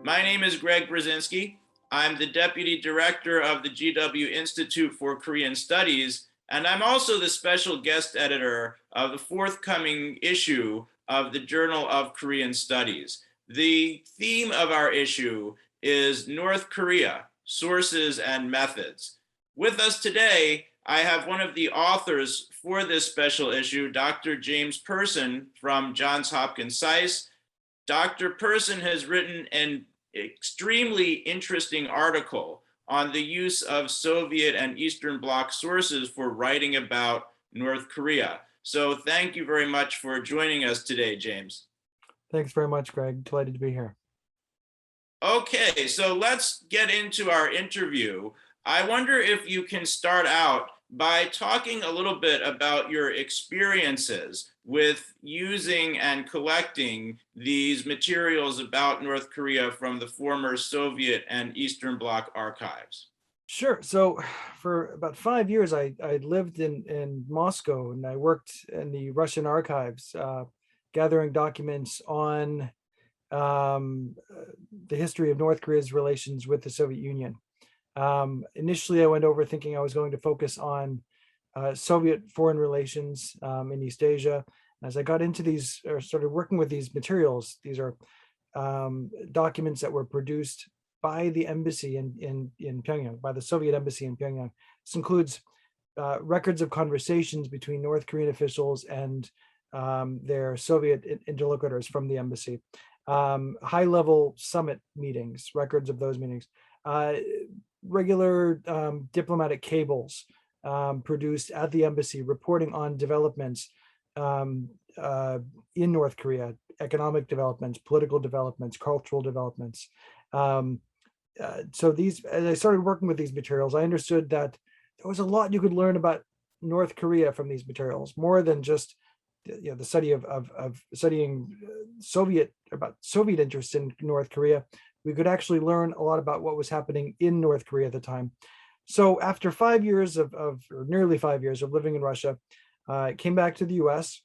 My name is Greg Brzezinski. I'm the Deputy Director of the GW Institute for Korean Studies, and I'm also the special guest editor of the forthcoming issue of the Journal of Korean Studies. The theme of our issue is North Korea, Sources and Methods. With us today, I have one of the authors for this special issue, Dr. James Person from Johns Hopkins SAIS. Dr. Person has written an extremely interesting article on the use of Soviet and Eastern Bloc sources for writing about North Korea. So thank you very much for joining us today, James. Thanks very much, Greg. Delighted to be here. Okay, so let's get into our interview. I wonder if you can start out by talking a little bit about your experiences with using and collecting these materials about North Korea from the former Soviet and Eastern Bloc archives. Sure. So for about 5 years, I lived in Moscow, and I worked in the Russian archives, gathering documents on the history of North Korea's relations with the Soviet Union. Initially, I went over thinking I was going to focus on Soviet foreign relations in East Asia. As I got into these, or started working with these materials, these are documents that were produced by the embassy in Pyongyang, by the Soviet embassy in Pyongyang. This includes records of conversations between North Korean officials and their Soviet interlocutors from the embassy, high-level summit meetings, records of those meetings, regular diplomatic cables produced at the embassy reporting on developments in North Korea, economic developments, political developments, cultural developments. So as I started working with these materials, I understood that there was a lot you could learn about North Korea from these materials, more than just the study of studying Soviet interests in North Korea. We could actually learn a lot about what was happening in North Korea at the time. So after 5 years or nearly 5 years of living in Russia, I came back to the US,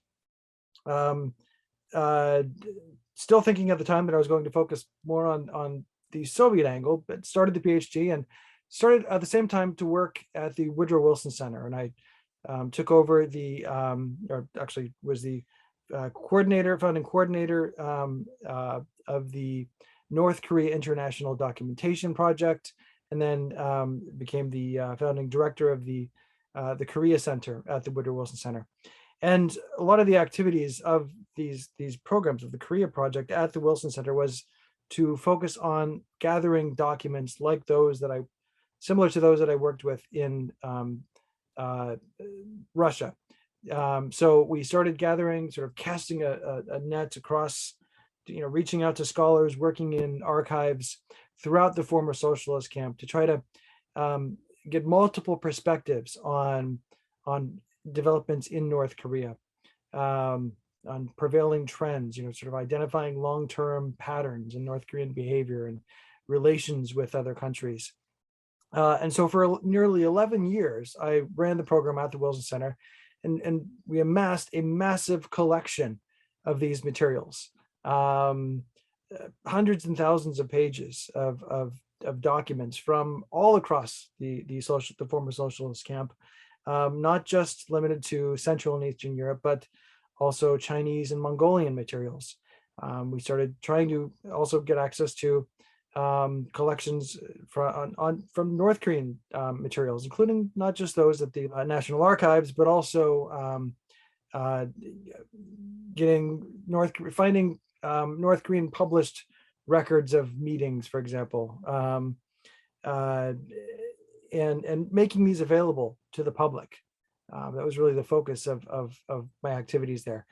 still thinking at the time that I was going to focus more on the Soviet angle, but started the PhD and started at the same time to work at the Woodrow Wilson Center. And I took over or actually was the founding coordinator of the North Korea International Documentation Project, and then became the founding director of the Korea Center at the Woodrow Wilson Center. And a lot of the activities of these programs of the Korea Project at the Wilson Center was to focus on gathering documents like those similar to those that I worked with in Russia. So we started gathering, sort of casting a net across, reaching out to scholars working in archives throughout the former socialist camp to try to get multiple perspectives on developments in North Korea, on prevailing trends, sort of identifying long-term patterns in North Korean behavior and relations with other countries. And so for nearly 11 years, I ran the program at the Wilson Center, and we amassed a massive collection of these materials, hundreds and thousands of pages of documents from all across the former socialist camp, not just limited to Central and Eastern Europe, but also Chinese and Mongolian materials. We started trying to also get access to collections from North Korean materials, including not just those at the National Archives, but also finding North Korean published records of meetings, for example, and making these available to the public. That was really the focus of my activities there.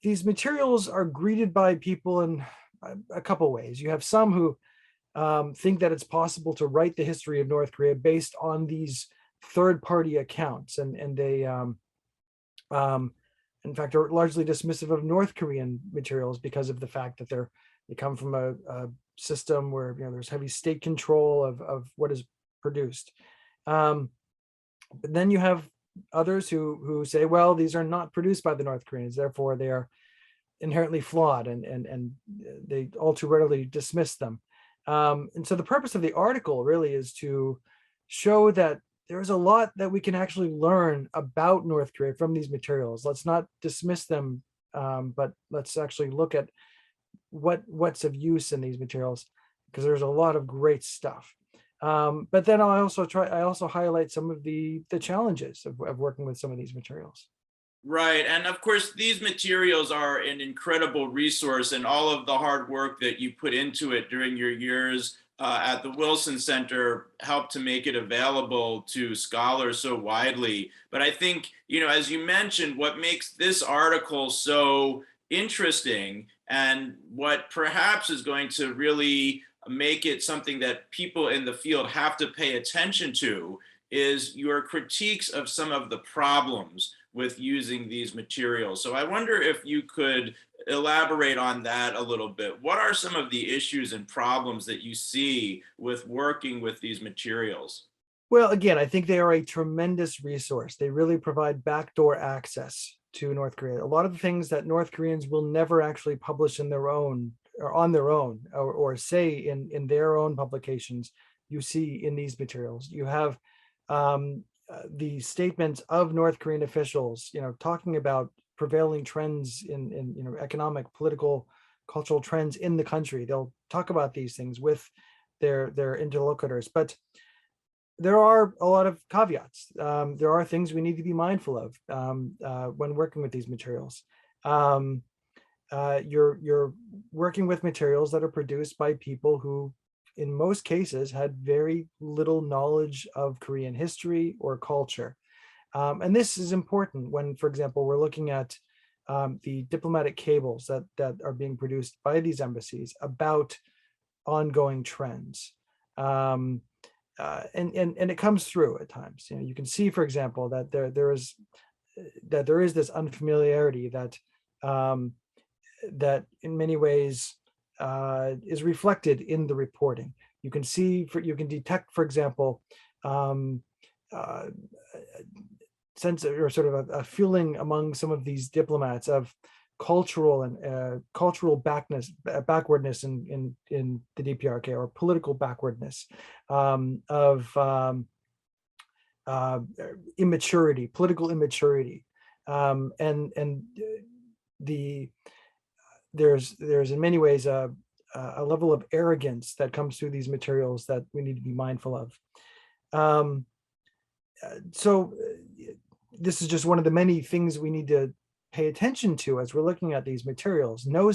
These materials are greeted by people in a couple ways. You have some who think that it's possible to write the history of North Korea based on these third-party accounts, and they, in fact, are largely dismissive of North Korean materials because of the fact that they come from a system where there's heavy state control of what is produced. But then you have others who say, well, these are not produced by the North Koreans, therefore they are inherently flawed, and they all too readily dismiss them. And so the purpose of the article really is to show that there's a lot that we can actually learn about North Korea from these materials. Let's not dismiss them, but let's actually look at what's of use in these materials, because there's a lot of great stuff. But then I also highlight some of the challenges of working with some of these materials. Right. And of course, these materials are an incredible resource, and all of the hard work that you put into it during your years at the Wilson Center helped to make it available to scholars so widely. But I think, as you mentioned, what makes this article so interesting, and what perhaps is going to really make it something that people in the field have to pay attention to, is your critiques of some of the problems with using these materials. So I wonder if you could elaborate on that a little bit. What are some of the issues and problems that you see with working with these materials? Well, again, I think they are a tremendous resource. They really provide backdoor access to North Korea. A lot of the things that North Koreans will never actually publish in their own or on their own, or say in their own publications, you see in these materials. You have the statements of North Korean officials, talking about prevailing trends in economic, political, cultural trends in the country. They'll talk about these things with their interlocutors, but there are a lot of caveats. There are things we need to be mindful of when working with these materials. You're working with materials that are produced by people who, in most cases, had very little knowledge of Korean history or culture. And this is important when, for example, we're looking at the diplomatic cables that are being produced by these embassies about ongoing trends. And it comes through at times. You can see, for example, that there is this unfamiliarity that in many ways is reflected in the reporting. You can detect, for example, sense or sort of a feeling among some of these diplomats of cultural and cultural backwardness in the DPRK, or political backwardness, of immaturity, political immaturity, and there's in many ways a level of arrogance that comes through these materials that we need to be mindful of. So this is just one of the many things we need to pay attention to as we're looking at these materials. No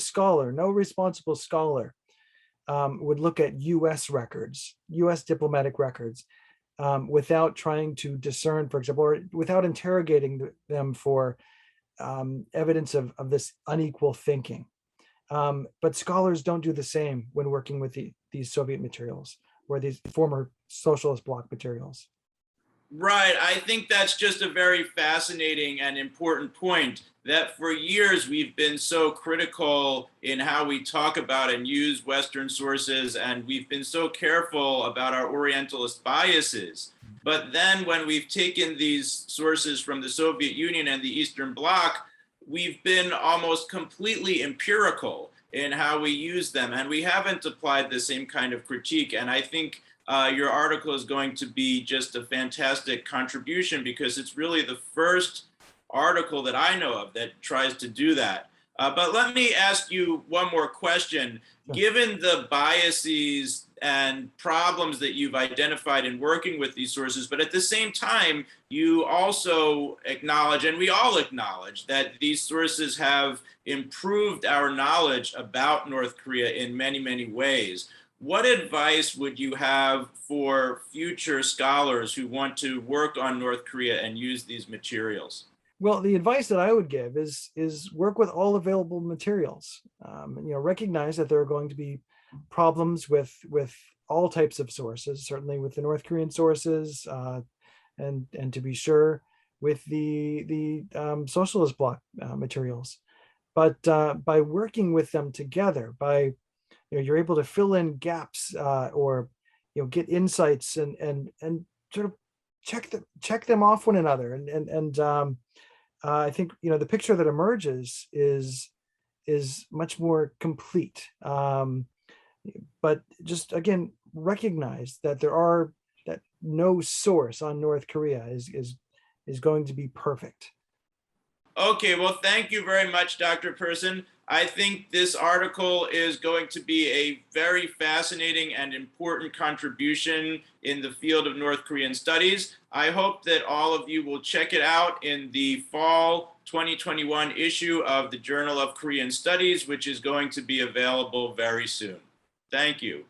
responsible scholar would look at US records, US diplomatic records, without trying to discern, for example, or without interrogating them for evidence of this unequal thinking. But scholars don't do the same when working with these Soviet materials, or these former Socialist Bloc materials. Right. I think that's just a very fascinating and important point, that for years we've been so critical in how we talk about and use Western sources, and we've been so careful about our Orientalist biases. But then when we've taken these sources from the Soviet Union and the Eastern Bloc, we've been almost completely empirical in how we use them, and we haven't applied the same kind of critique. And I think your article is going to be just a fantastic contribution, because it's really the first article that I know of that tries to do that. But let me ask you one more question. Given the biases and problems that you've identified in working with these sources, but at the same time, you also acknowledge, and we all acknowledge, that these sources have improved our knowledge about North Korea in many, many ways. What advice would you have for future scholars who want to work on North Korea and use these materials? Well, the advice that I would give is work with all available materials. Recognize that there are going to be problems with all types of sources, certainly with the North Korean sources, and to be sure with the Socialist Bloc materials. But by working with them together, you're able to fill in gaps, or get insights and sort of check them off one another, and I think the picture that emerges is much more complete. But just again, recognize that that no source on North Korea is going to be perfect. Okay, well, thank you very much, Dr. Person. I think this article is going to be a very fascinating and important contribution in the field of North Korean studies. I hope that all of you will check it out in the fall 2021 issue of the Journal of Korean Studies, which is going to be available very soon. Thank you.